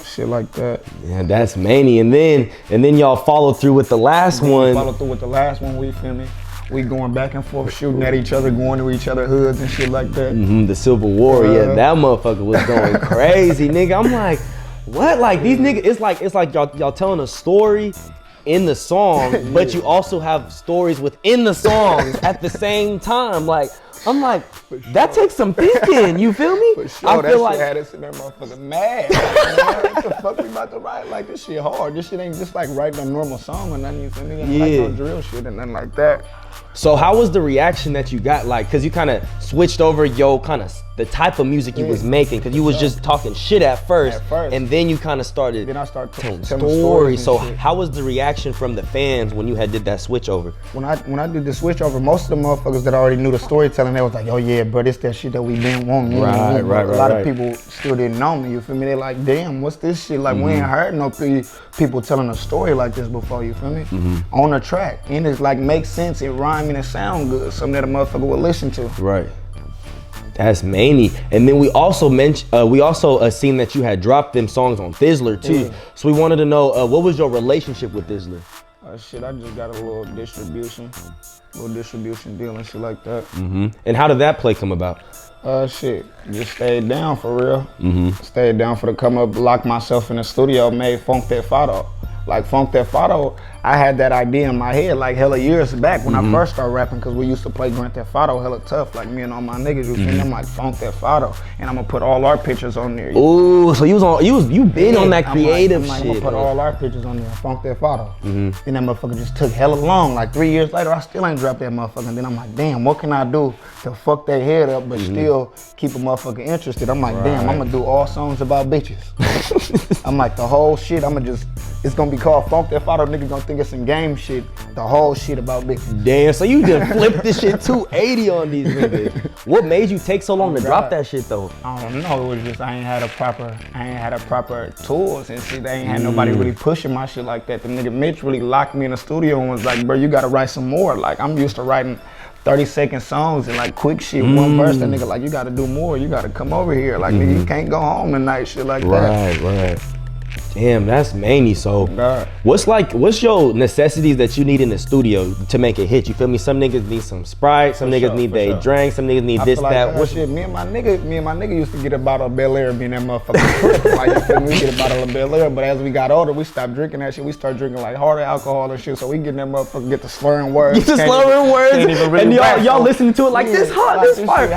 Shit like that. Yeah, that's Manny. And then y'all follow through with the last one. Follow through with the last one, we feel me? We going back and forth, shooting at each other, going to each other's hoods and shit like that. The Civil War, yeah, that motherfucker was going crazy, nigga. I'm like, what? Like these niggas, it's like y'all telling a story in the song, but you also have stories within the songs at the same time. Like, I'm like, that takes some thinking, you feel me? For sure, I feel like had us in there motherfucking mad. What the fuck we about to write? Like, this shit hard. This shit ain't just like writing a normal song or nothing, you feel me? Like no drill shit and nothing like that. So how was the reaction that you got? Like, cause you kind of switched over the type of music you was making, cause you was just talking shit at first, and then you kind of started. Then I started telling stories. So how was the reaction from the fans when you did that switch over? When I did the switch over, most of the motherfuckers that already knew the storytelling, they was like, oh yeah, bro, it's that shit that we been wanting. Right. A lot of people still didn't know me. You feel me? They like, damn, what's this shit? Like we ain't heard no people telling a story like this before. You feel me? On the track, and it's like makes sense. It rhyme and it sound good. Something that a motherfucker would listen to. Right. That's Manny. And then we also seen that you had dropped them songs on Thizzler too. Yeah. So we wanted to know what was your relationship with Thizzler? Shit, I just got a little distribution deal and shit like that. And how did that play come about? Shit, just stayed down for real. Stayed down for the come up, locked myself in the studio, made Funk That Fado. Like Funk That Fado, I had that idea in my head like hella years back when I first started rapping, cause we used to play Grand Theft Auto hella tough, like me and all my niggas. You feel me? I'm like Funk That Fado, and I'm gonna put all our pictures on there. Ooh, so you been on that creative shit. I'm gonna put all our pictures on there, Funk That Fado. Then that motherfucker just took hella long. Like 3 years later, I still ain't dropped that motherfucker. And then I'm like, damn, what can I do to fuck their head up but still keep a motherfucker interested? I'm like, damn, I'm gonna do all songs about bitches. I'm like, the whole shit, it's gonna be called Funk That Fado. Niggas gonna think it's some game shit. The whole shit about bitches. Damn, so you just flipped this shit 280 on these niggas. What made you take so long to drop that shit though? I don't know. It was just I ain't had a proper tools and shit. They ain't had nobody really pushing my shit like that. The nigga Mitch really locked me in the studio and was like, bro, you gotta write some more. Like I'm used to writing 30-second songs and like quick shit, one verse. That nigga like, you gotta do more. You gotta come over here. Like nigga, you can't go home tonight. Shit like that. Right. Damn, that's Manny. So, what's your necessities that you need in the studio to make a hit? You feel me? Some niggas need some Sprite, some niggas need they drink, some niggas need this, that. What shit? Me and my nigga used to get a bottle of Bel Air, being that motherfucker. Like you feel me? We get a bottle of Bel Air, but as we got older, we stopped drinking that shit. We started drinking like harder alcohol and shit. So we get that motherfucker, get the slurring words. Get the slurring words, and y'all listening to it like this hot, this fire.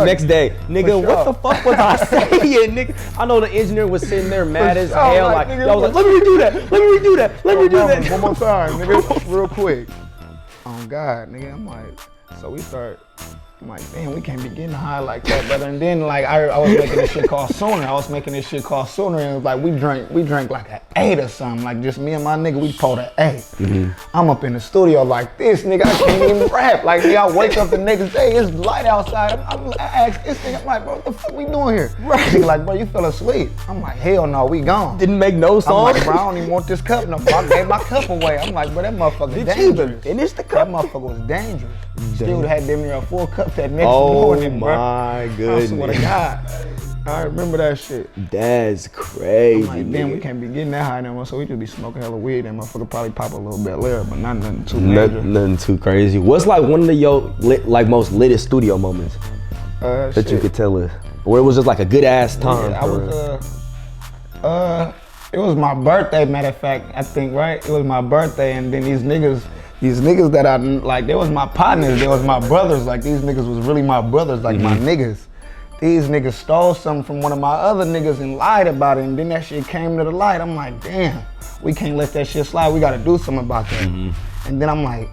Next day, nigga, what the fuck was I saying, nigga? I know the engineer was sitting there mad as hell, like y'all was like, let me redo that. One more time, nigga, real quick. Oh God, nigga, I'm like, damn, we can't be getting high like that, brother. And then like I was making this shit called Sooner. And it was like we drank like an 8 or something. Like just me and my nigga, we pulled an 8. I'm up in the studio like this, nigga, I can't even rap. Like nigga, I wake up the next day, it's light outside. I ask this nigga, I'm like, bro, what the fuck we doing here? Nigga like, bro, you fell asleep. I'm like, hell no, we gone. Didn't make no song. I'm like, bro, I don't even want this cup no more. I gave my cup away. I'm like, bro, that motherfucker dangerous. Finish the cup. That motherfucker was dangerous. Still had them here a full cup that next morning, bro. Oh my goodness. I swear to God. I remember that shit. That's crazy. I'm like, damn, we can't be getting that high no more, so we just be smoking hella weed and motherfucker probably pop a little Bel Air, but nothing too major. Nothing too crazy. What's like one of your most litest studio moments that you could tell us? Where it was just like a good ass time? It was my birthday, matter of fact, I think, right? It was my birthday, and then these niggas that I, like, they was my partners, they was my brothers, like, these niggas was really my brothers, like, my niggas. These niggas stole something from one of my other niggas and lied about it, and then that shit came to the light. I'm like, damn, we can't let that shit slide, we gotta do something about that. And then I'm like,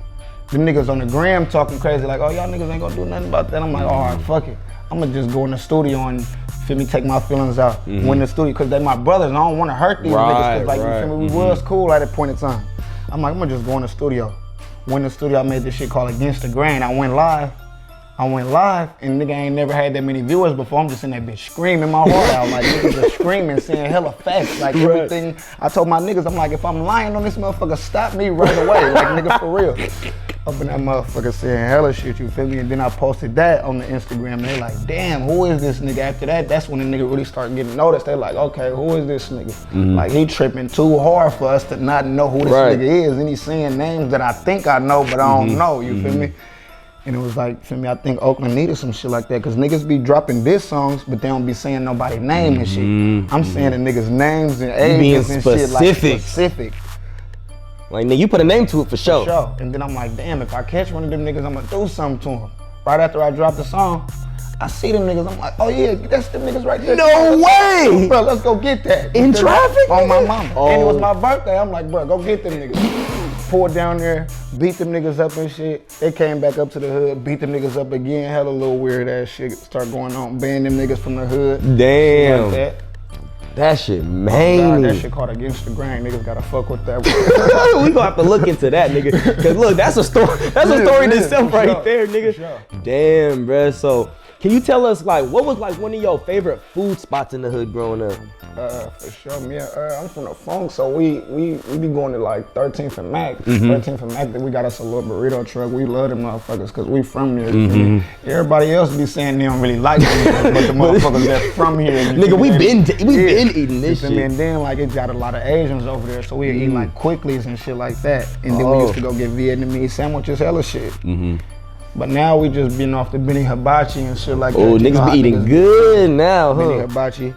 the niggas on the gram talking crazy, like, oh, y'all niggas ain't gonna do nothing about that. I'm like, all right, fuck it. I'm gonna just go in the studio and, feel me, take my feelings out. When the studio, cause they my brothers, and I don't wanna hurt these niggas, cause like, you feel me, we was cool at that point in time. I'm like, I'm gonna just go in the studio. When the studio, I made this shit called Against the Grain. I went live, and nigga ain't never had that many viewers before. I'm just in that bitch screaming my heart out. Like niggas just screaming, saying hella facts. Like everything, I told my niggas, I'm like, if I'm lying on this motherfucker, stop me right away. Like nigga, for real. up in that motherfucker saying hella shit, you feel me? And then I posted that on the Instagram, and they like, damn, who is this nigga? After that, that's when the nigga really started getting noticed. They like, okay, who is this nigga? Like, he tripping too hard for us to not know who this nigga is. And he's saying names that I think I know, but I don't know, you feel me? And it was like, feel me, I think Oakland needed some shit like that, cause niggas be dropping diss songs, but they don't be saying nobody's name and shit. I'm saying the niggas' names and ages and shit, like specific. Like, nigga, you put a name to it for sure. And then I'm like, damn, if I catch one of them niggas, I'm gonna do something to him. Right after I drop the song, I see them niggas, I'm like, oh yeah, that's them niggas right there. No way! Bro, let's go get that. In traffic? On my mama. And it was my birthday, I'm like, bro, go get them niggas. Pulled down there, beat them niggas up and shit. They came back up to the hood, beat them niggas up again, had a little weird ass shit start going on, ban them niggas from the hood. Damn. Like that shit, man. That shit called against the grain. Niggas gotta fuck with that. We gonna have to look into that, nigga. Cause look, that's a story. That's a story in itself right there, nigga. Sure. Damn, bruh. So, can you tell us like what was like one of your favorite food spots in the hood growing up? For sure, me I'm from the funk, so we be going to like 13th and Mac. 13th and Mac, then we got us a little burrito truck. We love them motherfuckers because we from here. Everybody else be saying they don't really like them, but the motherfuckers that from here. Nigga, we been eating this shit. And then like it got a lot of Asians over there, so we eat like Quicklies and shit like that. And then we used to go get Vietnamese sandwiches, hella shit. But now we just been off the Benny Hibachi and shit like that. Oh, niggas be eating good now, huh? Benny Hibachi.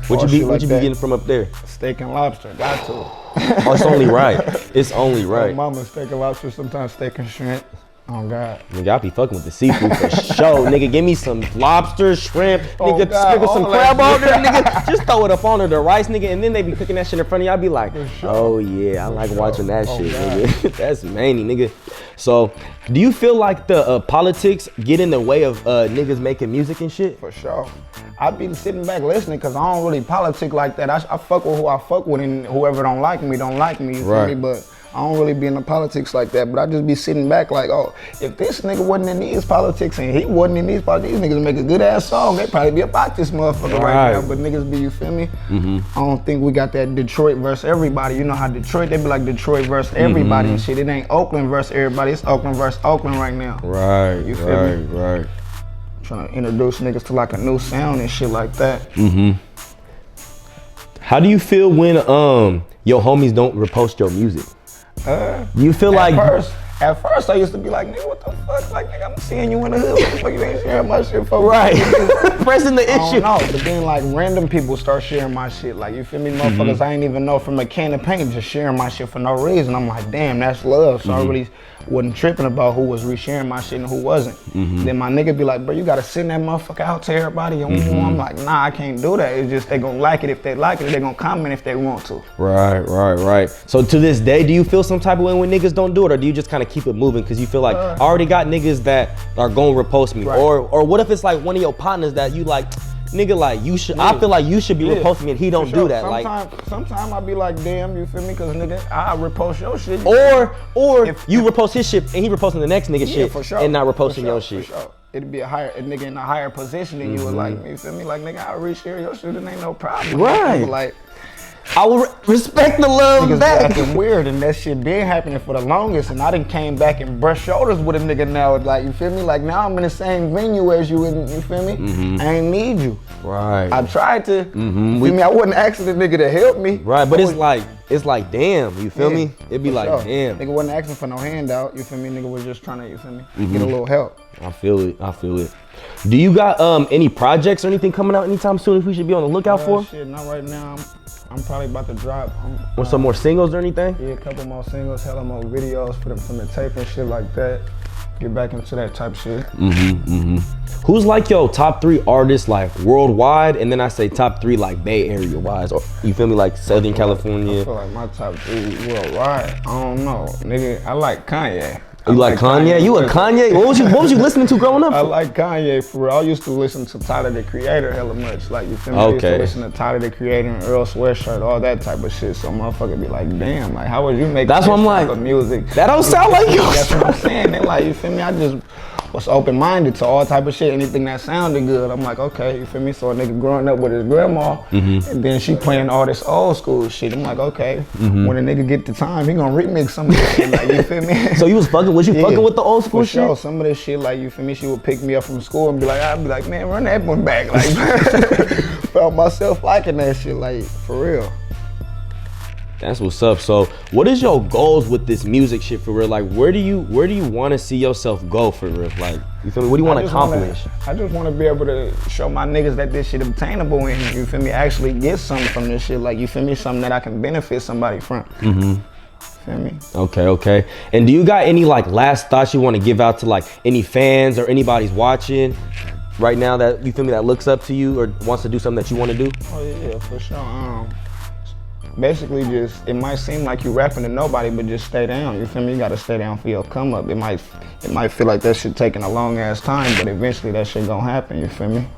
What you be getting from up there? Steak and lobster, got to. Oh, it's only right. It's only right. Mama, steak and lobster, sometimes steak and shrimp. Oh God. Nigga, I be fucking with the seafood for sure. Nigga, give me some lobster, shrimp. Oh, nigga, God, sprinkle some crab on there, nigga. Just throw it up on the rice, nigga, and then they be cooking that shit in front of you. I be like, oh yeah, I like watching that shit, nigga. That's many, nigga. So, do you feel like the politics get in the way of niggas making music and shit? For sure. I be sitting back listening because I don't really politic like that. I fuck with who I fuck with, and whoever don't like me, you feel me? But I don't really be in the politics like that, but I just be sitting back like, oh, if this nigga wasn't in these politics and he wasn't in these politics, these niggas make a good ass song, they probably be about this motherfucker right now, but niggas be, you feel me? I don't think we got that Detroit versus everybody. You know how Detroit, they be like Detroit versus everybody and shit. It ain't Oakland versus everybody, it's Oakland versus Oakland right now. Right, you feel me? Right. Trying to introduce niggas to like a new sound and shit like that. How do you feel when your homies don't repost your music? You feel like at first I used to be like, nigga, what the fuck? Like, nigga, I'm seeing you in the hood. What the fuck you ain't sharing my shit for? Right. Pressing the issue. No, but then like random people start sharing my shit. Like, you feel me? Motherfuckers I ain't even know from a can of paint just sharing my shit for no reason. I'm like, damn, that's love. So I really wasn't tripping about who was resharing my shit and who wasn't. Then my nigga be like, bro, you gotta send that motherfucker out to everybody. And I'm like, nah, I can't do that. It's just they gonna like it if they like it. They gonna comment if they want to. Right. So to this day, do you feel some type of way when niggas don't do it, or do you just kind of keep it moving because you feel like I already got niggas that are gonna repost me, or what if it's like one of your partners that you like, nigga, like you should. I feel like you should be reposting me, and he don't do that. Sometimes I be like, damn, you feel me? Cause nigga, I repost your shit. Or if you repost his shit and he reposting the next nigga shit and not reposting your shit. For sure. It'd be a nigga in a higher position than you would like me. You feel me? Like, nigga, I reshare your shit and ain't no problem. Right. Like, I will respect the love niggas back. acting weird, and that shit been happening for the longest, and I done came back and brushed shoulders with a nigga now. Like, you feel me? Like, now I'm in the same venue as you, and you feel me? I ain't need you. Right. I tried to. You feel me? I wasn't asking the nigga to help me. Right, but it's like, damn, you feel me? It'd be like, damn. Nigga wasn't asking for no handout, you feel me? Nigga was just trying to, you feel me? Get a little help. I feel it. Do you got any projects or anything coming out anytime soon if we should be on the lookout for? Shit, not right now. I'm probably about to drop. Or some more singles or anything? Yeah, a couple more singles, hella more videos for them from the tape and shit like that. Get back into that type shit. Who's like your top 3 artists like worldwide, and then I say top 3 like Bay Area wise, or you feel me, like Southern California? I feel like my top 3 worldwide. I don't know, nigga. I like Kanye. You like Kanye? You a Kanye? What was you listening to growing up? I like Kanye for real. I used to listen to Tyler the Creator hella much. Like, you feel me? I used to listen to Tyler the Creator and Earl Sweatshirt, all that type of shit. So motherfucker be like, damn, like how would you make that's what I'm like music? That don't sound like you. That's what I'm saying. And like, you feel me? I just was open-minded to all type of shit, anything that sounded good. I'm like, okay, you feel me? So a nigga growing up with his grandma, and then she playing all this old school shit. I'm like, okay, when a nigga get the time, he gonna remix some of this shit. Like, you feel me? So you was fucking Was you fucking with the old school for shit? sure. Some of this shit, like, you feel me, she would pick me up from school and be like, I'd be like, man, run that one back. Like, felt myself liking that shit, like, for real. That's what's up. So what is your goals with this music shit for real? Like, where do you want to see yourself go for real? Like, you feel me? What do you want to accomplish? I just want to be able to show my niggas that this shit obtainable and, you feel me, actually get something from this shit. Like, you feel me, something that I can benefit somebody from. Feel me? Okay. And do you got any like last thoughts you want to give out to like any fans or anybody's watching right now that, you feel me, that looks up to you or wants to do something that you want to do? Oh yeah, for sure. Basically, just, it might seem like you rapping to nobody, but just stay down. You feel me? You gotta stay down for your come up. It might feel like that shit taking a long ass time, but eventually that shit gonna happen. You feel me?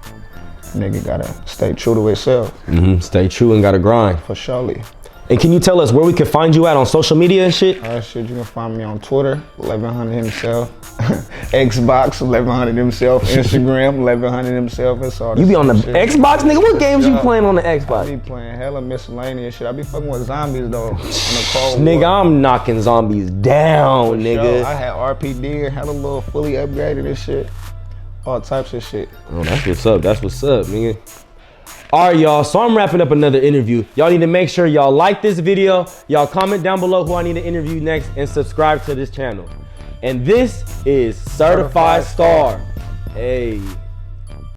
Nigga gotta stay true to itself. Stay true and gotta grind. For surely. And can you tell us where we can find you at on social media and shit? Shit, you can find me on Twitter, 1100 himself. Xbox, 1100 himself. Instagram, 1100 himself. It's all You be on the shit. Xbox, nigga? What games you playing on the Xbox? I be playing hella miscellaneous shit. I be fucking with zombies though. In the Cold Nigga, War. I'm knocking zombies down, nigga. Yo, I had RPD and had a little fully upgraded and shit. All types of shit. Oh, that's what's up. That's what's up, nigga. All right, y'all. So I'm wrapping up another interview. Y'all need to make sure y'all like this video. Y'all comment down below who I need to interview next and subscribe to this channel. And this is Certified Star. Hey.